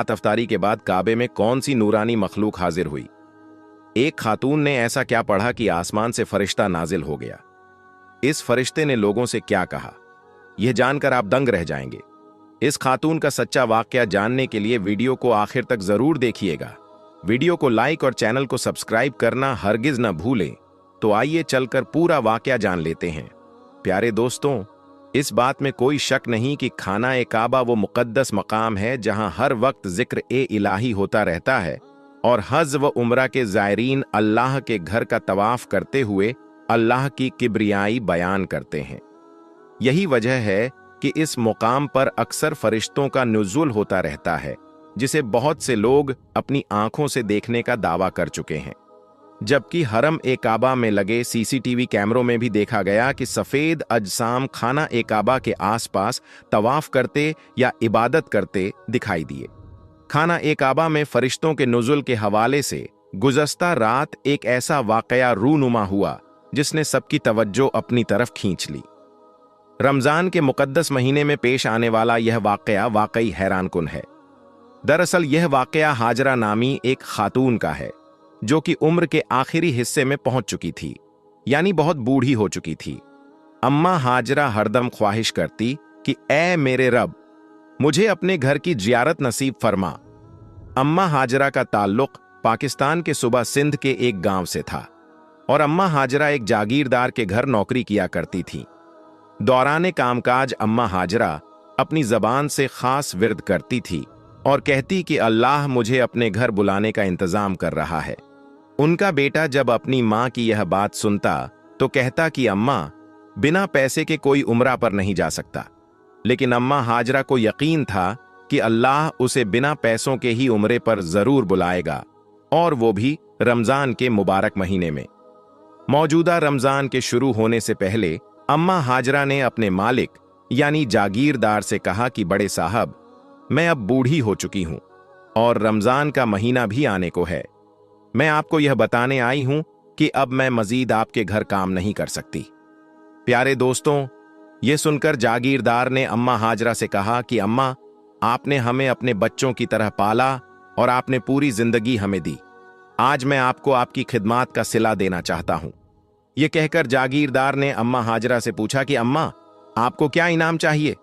अफ्तारी के बाद काबे में कौन सी नूरानी मखलूक हाजिर हुई। एक खातून ने ऐसा क्या पढ़ा कि आसमान से फरिश्ता नाजिल हो गया। इस फरिश्ते ने लोगों से क्या कहा, यह जानकर आप दंग रह जाएंगे। इस खातून का सच्चा वाकया जानने के लिए वीडियो को आखिर तक जरूर देखिएगा। वीडियो को लाइक और चैनल को सब्सक्राइब करना हरगिज न भूलें। तो आइए चलकर पूरा वाकया जान लेते हैं। प्यारे दोस्तों, इस बात में कोई शक नहीं कि खाना ए काबा वो मुकद्दस मकाम है जहां हर वक्त जिक्र ए इलाही होता रहता है और हज व उम्रा के ज़ायरीन अल्लाह के घर का तवाफ करते हुए अल्लाह की किब्रियाई बयान करते हैं। यही वजह है कि इस मुकाम पर अक्सर फरिश्तों का नुज़ुल होता रहता है, जिसे बहुत से लोग अपनी आंखों से देखने का दावा कर चुके हैं। जबकि हरम ए काबा में लगे सीसीटीवी कैमरों में भी देखा गया कि सफेद अजसाम खाना ए काबा के आसपास तवाफ करते या इबादत करते दिखाई दिए। खाना ए काबा में फरिश्तों के नुज़ुल के हवाले से गुज़श्ता रात एक ऐसा वाकया रूनुमा हुआ जिसने सबकी तवज्जो अपनी तरफ खींच ली। रमजान के मुकद्दस महीने में पेश आने वाला यह वाकया वाकई हैरानकुन है। दरअसल यह वाकया हाजरा नामी एक खातून का है जो कि उम्र के आखिरी हिस्से में पहुंच चुकी थी, यानी बहुत बूढ़ी हो चुकी थी। अम्मा हाजरा हरदम ख्वाहिश करती कि ऐ मेरे रब, मुझे अपने घर की जियारत नसीब फरमा। अम्मा हाजरा का ताल्लुक पाकिस्तान के सूबा सिंध के एक गांव से था और अम्मा हाजरा एक जागीरदार के घर नौकरी किया करती थी। दौराने कामकाज अम्मा हाजरा अपनी जबान से खास विर्द करती थी और कहती कि अल्लाह मुझे अपने घर बुलाने का इंतजाम कर रहा है। उनका बेटा जब अपनी मां की यह बात सुनता तो कहता कि अम्मा, बिना पैसे के कोई उम्रा पर नहीं जा सकता। लेकिन अम्मा हाजरा को यकीन था कि अल्लाह उसे बिना पैसों के ही उम्रे पर जरूर बुलाएगा, और वो भी रमजान के मुबारक महीने में। मौजूदा रमजान के शुरू होने से पहले अम्मा हाजरा ने अपने मालिक यानी जागीरदार से कहा कि बड़े साहब, मैं अब बूढ़ी हो चुकी हूं और रमजान का महीना भी आने को है। मैं आपको यह बताने आई हूं कि अब मैं मजीद आपके घर काम नहीं कर सकती। प्यारे दोस्तों, यह सुनकर जागीरदार ने अम्मा हाजरा से कहा कि अम्मा, आपने हमें अपने बच्चों की तरह पाला और आपने पूरी जिंदगी हमें दी। आज मैं आपको आपकी खिदमात का सिला देना चाहता हूं। यह कहकर जागीरदार ने अम्मा हाजरा से पूछा कि अम्मा, आपको क्या इनाम चाहिए?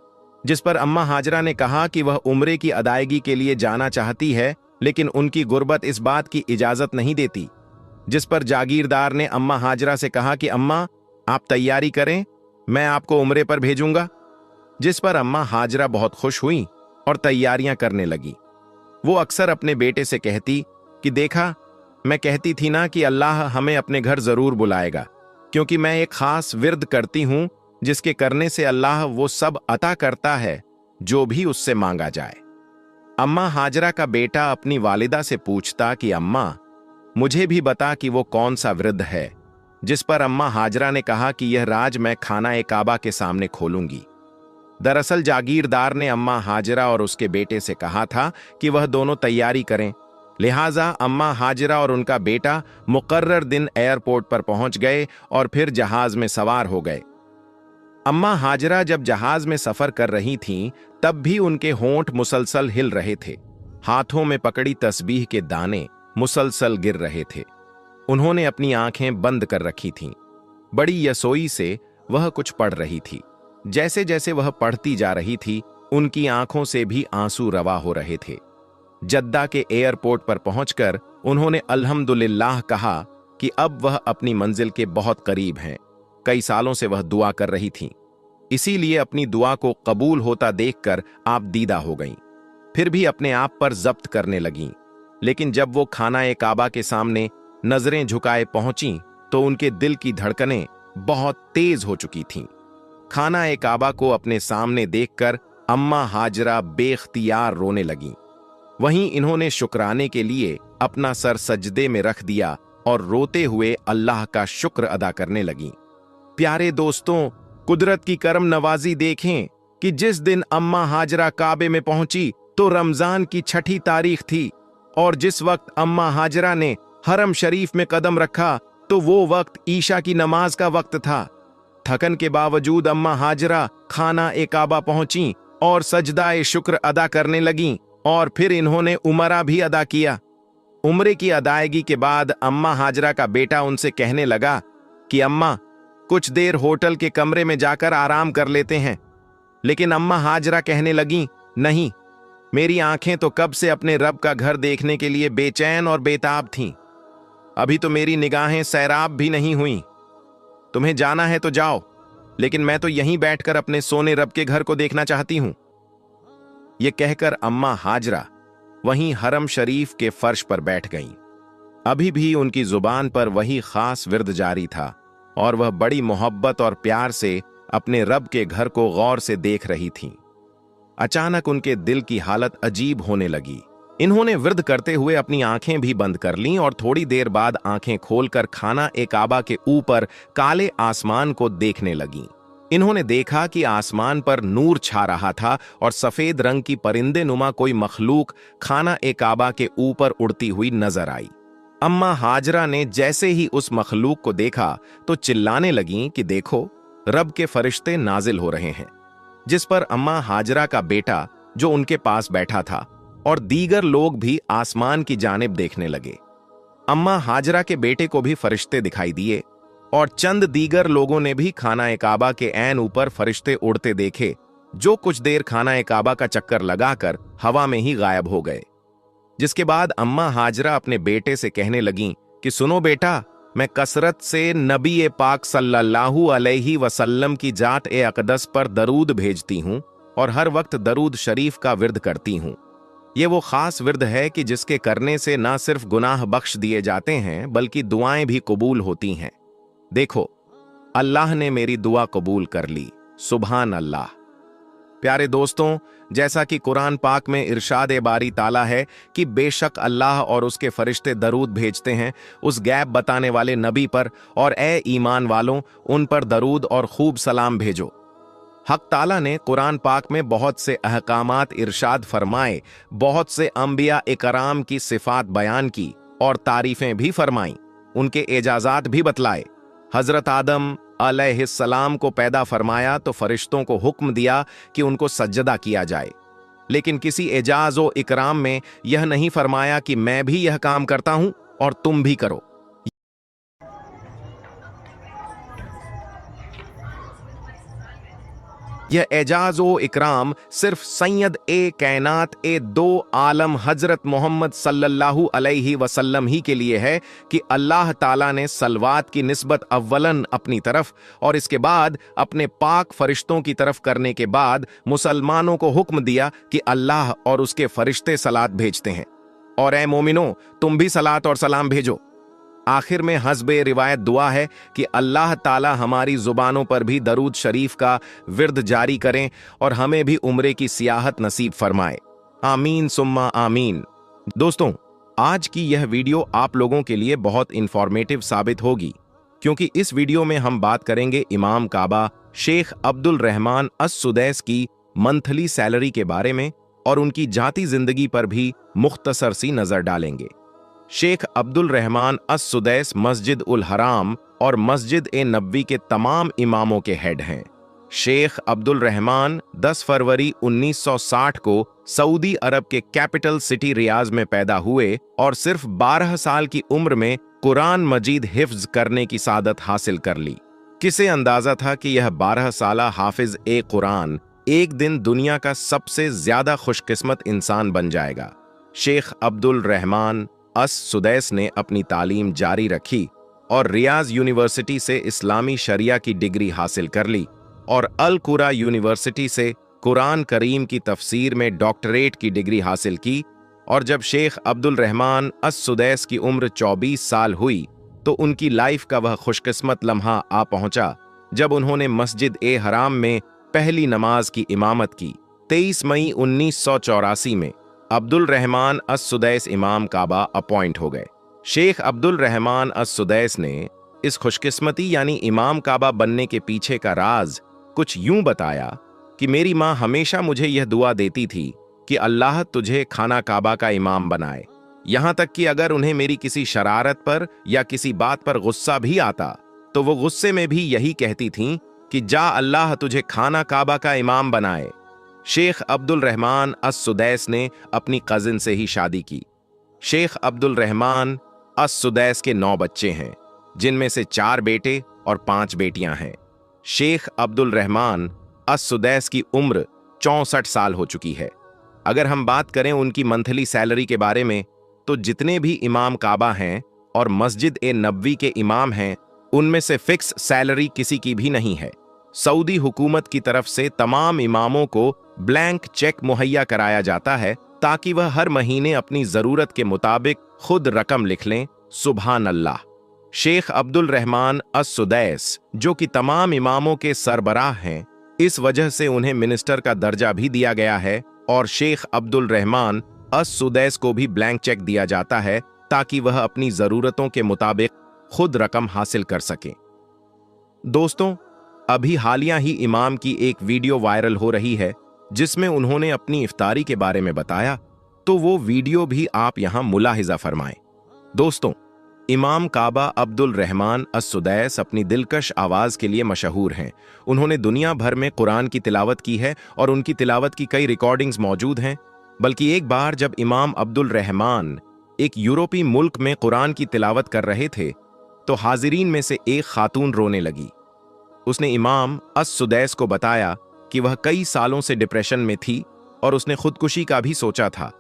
जिस पर अम्मा हाजरा ने कहा कि वह उम्रे की अदायगी के लिए जाना चाहती है, लेकिन उनकी गुर्बत इस बात की इजाजत नहीं देती। जिस पर जागीरदार ने अम्मा हाजरा से कहा कि अम्मा, आप तैयारी करें, मैं आपको उम्रे पर भेजूंगा। जिस पर अम्मा हाजरा बहुत खुश हुई और तैयारियां करने लगी। वो अक्सर अपने बेटे से कहती कि देखा, मैं कहती थी ना कि अल्लाह हमें अपने घर जरूर बुलाएगा, क्योंकि मैं एक खास विर्द करती हूं जिसके करने से अल्लाह वो सब अता करता है जो भी उससे मांगा जाए। अम्मा हाजरा का बेटा अपनी वालिदा से पूछता कि अम्मा, मुझे भी बता कि वो कौन सा विर्द है। जिस पर अम्मा हाजरा ने कहा कि यह राज मैं खाना ए काबा के सामने खोलूंगी। दरअसल जागीरदार ने अम्मा हाजरा और उसके बेटे से कहा था कि वह दोनों तैयारी करें। लिहाजा अम्मा हाजरा और उनका बेटा मुकर्रर दिन एयरपोर्ट पर पहुंच गए और फिर जहाज में सवार हो गए। अम्मा हाजरा जब जहाज में सफर कर रही थीं, तब भी उनके होंठ मुसलसल हिल रहे थे। हाथों में पकड़ी तस्बीह के दाने मुसलसल गिर रहे थे। उन्होंने अपनी आंखें बंद कर रखी थीं। बड़ी यसोई से वह कुछ पढ़ रही थी। जैसे जैसे वह पढ़ती जा रही थी, उनकी आंखों से भी आंसू रवा हो रहे थे। जद्दा के एयरपोर्ट पर पहुंचकर उन्होंने अल्हम्दुलिल्लाह कहा कि अब वह अपनी मंजिल के बहुत करीब हैं। कई सालों से वह दुआ कर रही थीं, इसीलिए अपनी दुआ को कबूल होता देखकर आप दीदा हो गईं। फिर भी अपने आप पर जब्त करने लगीं। लेकिन जब वो खाना ए काबा के सामने नजरें झुकाए पहुंची तो उनके दिल की धड़कनें बहुत तेज हो चुकी थीं। खाना ए काबा को अपने सामने देखकर अम्मा हाजरा बेख्तियार रोने लगीं। वहीं इन्होंने शुक्राने के लिए अपना सर सजदे में रख दिया और रोते हुए अल्लाह का शुक्र अदा करने लगीं। प्यारे दोस्तों, कुदरत की करम नवाजी देखें कि जिस दिन अम्मा हाजरा काबे में पहुंची तो रमजान की 6ठी तारीख थी, और जिस वक्त अम्मा हाजरा ने हरम शरीफ में कदम रखा तो वो वक्त ईशा की नमाज का वक्त था। थकन के बावजूद अम्मा हाजरा खाना ए काबा पहुंची और सजदाए शुक्र अदा करने लगीं और फिर इन्होंने उमरा भी अदा किया। उम्रे की अदायगी के बाद अम्मा हाजरा का बेटा उनसे कहने लगा कि अम्मा, कुछ देर होटल के कमरे में जाकर आराम कर लेते हैं। लेकिन अम्मा हाजरा कहने लगीं, नहीं, मेरी आंखें तो कब से अपने रब का घर देखने के लिए बेचैन और बेताब थीं। अभी तो मेरी निगाहें सैराब भी नहीं हुईं। तुम्हें जाना है तो जाओ, लेकिन मैं तो यहीं बैठकर अपने सोने रब के घर को देखना चाहती हूं। यह कहकर अम्मा हाजरा वहीं हरम शरीफ के फर्श पर बैठ गईं। अभी भी उनकी जुबान पर वही खास विर्द जारी था और वह बड़ी मोहब्बत और प्यार से अपने रब के घर को गौर से देख रही थीं। अचानक उनके दिल की हालत अजीब होने लगी। इन्होंने विर्द करते हुए अपनी आंखें भी बंद कर लीं और थोड़ी देर बाद आंखें खोलकर खाना ए काबा के ऊपर काले आसमान को देखने लगीं। इन्होंने देखा कि आसमान पर नूर छा रहा था और सफेद रंग की परिंदे नुमा कोई मखलूक खाना ए काबा के ऊपर उड़ती हुई नजर आई। अम्मा हाजरा ने जैसे ही उस मखलूक को देखा तो चिल्लाने लगीं कि देखो, रब के फरिश्ते नाजिल हो रहे हैं। जिस पर अम्मा हाजरा का बेटा जो उनके पास बैठा था और दीगर लोग भी आसमान की जानिब देखने लगे। अम्मा हाजरा के बेटे को भी फरिश्ते दिखाई दिए और चंद दीगर लोगों ने भी खाना ए काबा के ऐन ऊपर फरिश्ते उड़ते देखे, जो कुछ देर खाना ए काबा का चक्कर लगाकर हवा में ही गायब हो गए। जिसके बाद अम्मा हाजरा अपने बेटे से कहने लगीं कि सुनो बेटा, मैं कसरत से नबी ए पाक सल्लल्लाहु अलैहि वसल्लम की जात ए अकदस पर दरूद भेजती हूं और हर वक्त दरूद शरीफ का विर्द करती हूं। ये वो खास विर्द है कि जिसके करने से ना सिर्फ गुनाह बख्श दिए जाते हैं बल्कि दुआएं भी कबूल होती हैं। देखो, अल्लाह ने मेरी दुआ कबूल कर ली, सुभान अल्लाह। प्यारे दोस्तों, जैसा कि कुरान पाक में इरशाद बारी ताला है कि बेशक अल्लाह और उसके फरिश्ते दरूद भेजते हैं उस गैब बताने वाले नबी पर, और ए ईमान वालों, उन पर दरूद और खूब सलाम भेजो। हक ताला ने कुरान पाक में बहुत से अहकामात इरशाद फरमाए, बहुत से अंबिया इकराम की सिफात बयान की और तारीफें भी फरमाई, उनके एजाजात भी बतलाए। हजरत आदम अलैहिस्सलाम को पैदा फरमाया तो फरिश्तों को हुक्म दिया कि उनको सज्जदा किया जाए, लेकिन किसी एजाज व इकराम में यह नहीं फरमाया कि मैं भी यह काम करता हूं और तुम भी करो। यह एजाज व इकराम सिर्फ सैयद ए कैनात ए दो आलम हजरत मोहम्मद सल्लल्लाहु अलैहि वसल्लम ही के लिए है कि अल्लाह ताला ने सलवात की निस्बत अव्वलन अपनी तरफ और इसके बाद अपने पाक फरिश्तों की तरफ करने के बाद मुसलमानों को हुक्म दिया कि अल्लाह और उसके फरिश्ते सलात भेजते हैं, और ए मोमिनो, तुम भी सलात और सलाम भेजो। आखिर में हस्बे रिवायत दुआ है कि अल्लाह ताला हमारी जुबानों पर भी दरूद शरीफ का विर्द जारी करें और हमें भी उम्रे की सियाहत नसीब फरमाए। आमीन सुम्मा आमीन। दोस्तों, आज की यह वीडियो आप लोगों के लिए बहुत इंफॉर्मेटिव साबित होगी, क्योंकि इस वीडियो में हम बात करेंगे इमाम काबा शेख अब्दुल रहमान अस-सुदैस की मंथली सैलरी के बारे में और उनकी जाती जिंदगी पर भी मुख्तसर सी नजर डालेंगे। शेख अब्दुल रहमान अस-सुदैस मस्जिद उल हराम और मस्जिद ए नबवी के तमाम इमामों के हेड हैं। शेख अब्दुल रहमान 10 फरवरी 1960 को सऊदी अरब के कैपिटल सिटी रियाज में पैदा हुए और सिर्फ 12 साल की उम्र में कुरान मजीद हिफ्ज करने की सादत हासिल कर ली। किसे अंदाजा था कि यह 12 साला हाफिज ए कुरान एक दिन दुनिया का सबसे ज्यादा खुशकिस्मत इंसान बन जाएगा। शेख अब्दुल रहमान अस-सुदैस ने अपनी तालीम जारी रखी और रियाज यूनिवर्सिटी से इस्लामी शरिया की डिग्री हासिल कर ली और अल कुरा यूनिवर्सिटी से कुरान करीम की तफसीर में डॉक्टरेट की डिग्री हासिल की। और जब शेख अब्दुल रहमान अस-सुदैस की उम्र 24 साल हुई तो उनकी लाइफ का वह खुशकिस्मत लम्हा आ पहुंचा जब उन्होंने मस्जिद ए हराम में पहली नमाज की इमामत की। 23 मई 1984 में अब्दुल रहमान अस-सुदैस इमाम काबा अपॉइंट हो गए। शेख अब्दुल रहमान अस-सुदैस ने इस खुशकिस्मती यानी इमाम काबा बनने के पीछे का राज कुछ यूं बताया कि मेरी माँ हमेशा मुझे यह दुआ देती थी कि अल्लाह तुझे खाना काबा का इमाम बनाए। यहां तक कि अगर उन्हें मेरी किसी शरारत पर या किसी बात पर गुस्सा भी आता तो वो गुस्से में भी यही कहती थीं कि जा अल्लाह तुझे खाना काबा का इमाम बनाए। शेख अब्दुल रहमान अस-सुदैस ने अपनी कजिन से ही शादी की। शेख अब्दुल रहमान अस-सुदैस के 9 बच्चे हैं, जिनमें से 4 बेटे और 5 बेटियां हैं। शेख अब्दुल रहमान अस-सुदैस की उम्र 64 साल हो चुकी है। अगर हम बात करें उनकी मंथली सैलरी के बारे में, तो जितने भी इमाम काबा हैं और मस्जिद ए नबवी के इमाम हैं, उनमें से फिक्स सैलरी किसी की भी नहीं है। सऊदी हुकूमत की तरफ से तमाम इमामों को ब्लैंक चेक मुहैया कराया जाता है ताकि वह हर महीने अपनी जरूरत के मुताबिक खुद रकम लिख लें। सुभान अल्लाह। शेख अब्दुल रहमान अस-सुदैस, जो कि तमाम इमामों के सरबराह हैं, इस वजह से उन्हें मिनिस्टर का दर्जा भी दिया गया है और शेख अब्दुल रहमान अस-सुदैस को भी ब्लैंक चेक दिया जाता है ताकि वह अपनी जरूरतों के मुताबिक खुद रकम हासिल कर सके। दोस्तों, अभी हालिया ही इमाम की एक वीडियो वायरल हो रही है जिसमें उन्होंने अपनी इफ्तारी के बारे में बताया, तो वो वीडियो भी आप यहां मुलाहिजा फरमाएं। दोस्तों, इमाम काबा अब्दुल रहमान अस-सुदैस अपनी दिलकश आवाज के लिए मशहूर हैं। उन्होंने दुनिया भर में कुरान की तिलावत की है और उनकी तिलावत की कई रिकॉर्डिंग्स मौजूद हैं। बल्कि एक बार जब इमाम अब्दुल रहमान एक यूरोपीय मुल्क में कुरान की तिलावत कर रहे थे, तो हाजिरीन में से एक खातून रोने लगी। उसने इमाम अस-सुदैस को बताया कि वह कई सालों से डिप्रेशन में थी और उसने खुदकुशी का भी सोचा था,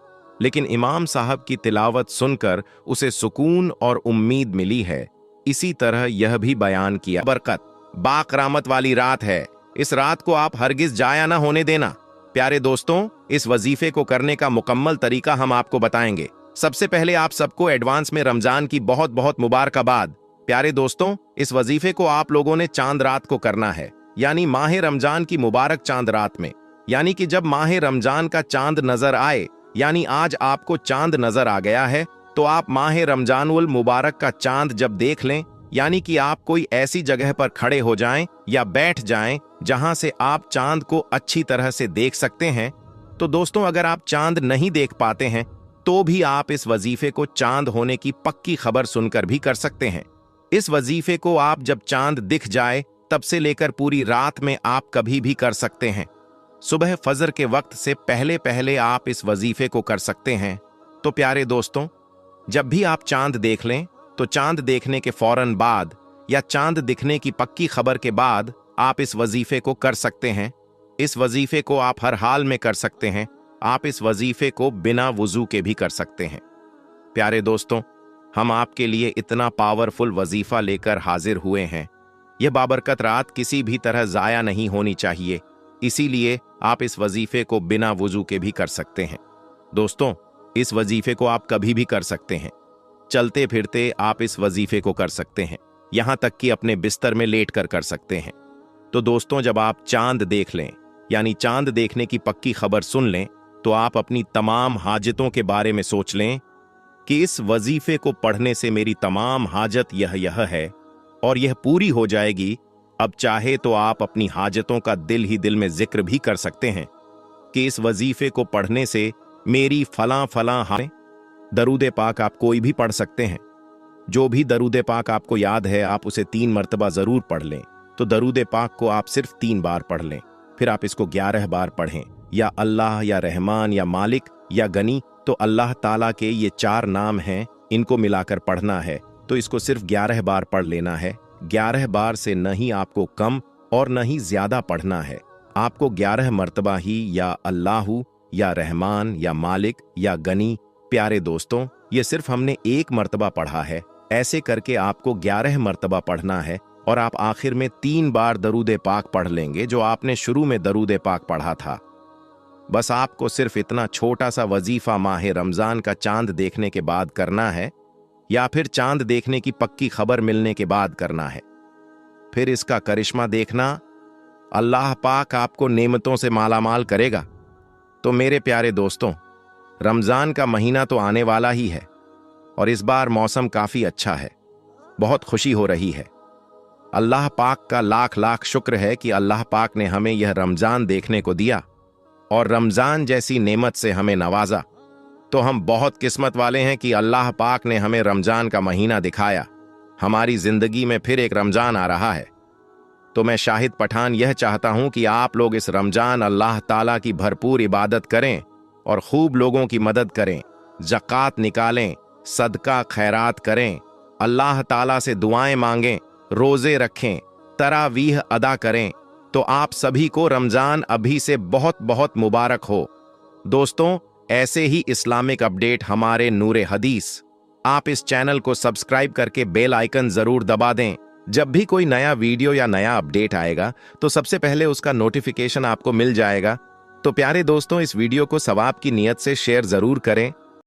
लेकिन इमाम साहब की तिलावत सुनकर उसे सुकून और उम्मीद मिली है। इसी तरह यह भी बयान किया, बरकत बाकरामत वाली रात है, इस रात को आप हरगिज जाया ना होने देना। प्यारे दोस्तों, इस वजीफे को करने का मुकम्मल तरीका हम आपको बताएंगे। सबसे पहले आप सबको एडवांस में रमजान की बहुत बहुत मुबारकबाद। प्यारे दोस्तों, इस वजीफे को आप लोगों ने चांद रात को करना है, यानी माह रमजान की मुबारक चांद रात में। यानी कि जब माह रमजान का चांद नजर आए, यानी आज आपको चांद नजर आ गया है, तो आप माह रमजानुल मुबारक का चांद जब देख लें, यानी कि आप कोई ऐसी जगह पर खड़े हो जाएं या बैठ जाएं जहां से आप चांद को अच्छी तरह से देख सकते हैं। तो दोस्तों, अगर आप चांद नहीं देख पाते हैं तो भी आप इस वजीफे को चांद होने की पक्की खबर सुनकर भी कर सकते हैं। इस वजीफे को आप जब चांद दिख जाए तब से लेकर पूरी रात में आप कभी भी कर सकते हैं। सुबह फजर के वक्त से पहले पहले आप इस वजीफे को कर सकते हैं। तो प्यारे दोस्तों, जब भी आप चांद देख लें, तो चांद देखने के फौरन बाद या चांद दिखने की पक्की खबर के बाद आप इस वजीफे को कर सकते हैं। इस वजीफे को आप हर हाल में कर सकते हैं। आप इस वजीफे को बिना वुजू के भी कर सकते हैं। प्यारे दोस्तों, हम आपके लिए इतना पावरफुल वजीफा लेकर हाजिर हुए हैं। यह बाबरकत रात किसी भी तरह जाया नहीं होनी चाहिए, इसीलिए आप इस वजीफे को बिना वुजू के भी कर सकते हैं। दोस्तों, इस वजीफे को आप कभी भी कर सकते हैं। चलते फिरते आप इस वजीफे को कर सकते हैं, यहां तक कि अपने बिस्तर में लेटकर कर सकते हैं। तो दोस्तों, जब आप चांद देख लें, यानी चांद देखने की पक्की खबर सुन लें, तो आप अपनी तमाम हाजतों के बारे में सोच लें कि इस वजीफे को पढ़ने से मेरी तमाम हाजत यह है और यह पूरी हो जाएगी। अब चाहे तो आप अपनी हाजतों का दिल ही दिल में जिक्र भी कर सकते हैं कि इस वजीफे को पढ़ने से मेरी फलां फलां हाजत। दरूद पाक आप कोई भी पढ़ सकते हैं। जो भी दरूद पाक आपको याद है, आप उसे 3 मरतबा जरूर पढ़ लें। तो दरूद पाक को आप सिर्फ 3 बार पढ़ लें, फिर आप इसको 11 बार पढ़ें। या अल्लाह, या रहमान, या मालिक, या गनी। तो अल्लाह ताला के ये 4 नाम हैं, इनको मिलाकर पढ़ना है। तो इसको सिर्फ 11 बार पढ़ लेना है। 11 बार से नहीं आपको कम और नहीं ज्यादा पढ़ना है। आपको 11 मरतबा ही या अल्लाहू, या रहमान, या मालिक, या गनी। प्यारे दोस्तों, ये सिर्फ हमने 1 मरतबा पढ़ा है। ऐसे करके आपको 11 मरतबा पढ़ना है और आप आखिर में 3 बार दरूद पाक पढ़ लेंगे, जो आपने शुरू में दरूद पाक पढ़ा था। बस आपको सिर्फ इतना छोटा सा वजीफा माह रमजान का चांद देखने के बाद करना है, या फिर चांद देखने की पक्की खबर मिलने के बाद करना है। फिर इसका करिश्मा देखना, अल्लाह पाक आपको नेमतों से मालामाल करेगा। तो मेरे प्यारे दोस्तों, रमजान का महीना तो आने वाला ही है और इस बार मौसम काफी अच्छा है। बहुत खुशी हो रही है। अल्लाह पाक का लाख लाख शुक्र है कि अल्लाह पाक ने हमें यह रमजान देखने को दिया और रमजान जैसी नेमत से हमें नवाजा। तो हम बहुत किस्मत वाले हैं कि अल्लाह पाक ने हमें रमजान का महीना दिखाया। हमारी जिंदगी में फिर एक रमजान आ रहा है। तो मैं शाहिद पठान यह चाहता हूं कि आप लोग इस रमजान अल्लाह ताला की भरपूर इबादत करें और खूब लोगों की मदद करें, ज़कात निकालें, सदका खैरात करें, अल्लाह ताला से दुआएं मांगें, रोजे रखें, तरावीह अदा करें। तो आप सभी को रमजान अभी से बहुत बहुत मुबारक हो। दोस्तों, ऐसे ही इस्लामिक अपडेट हमारे नूरे हदीस, आप इस चैनल को सब्सक्राइब करके बेल आइकन जरूर दबा दें। जब भी कोई नया वीडियो या नया अपडेट आएगा तो सबसे पहले उसका नोटिफिकेशन आपको मिल जाएगा। तो प्यारे दोस्तों, इस वीडियो को सवाब की नीयत से शेयर जरूर करें।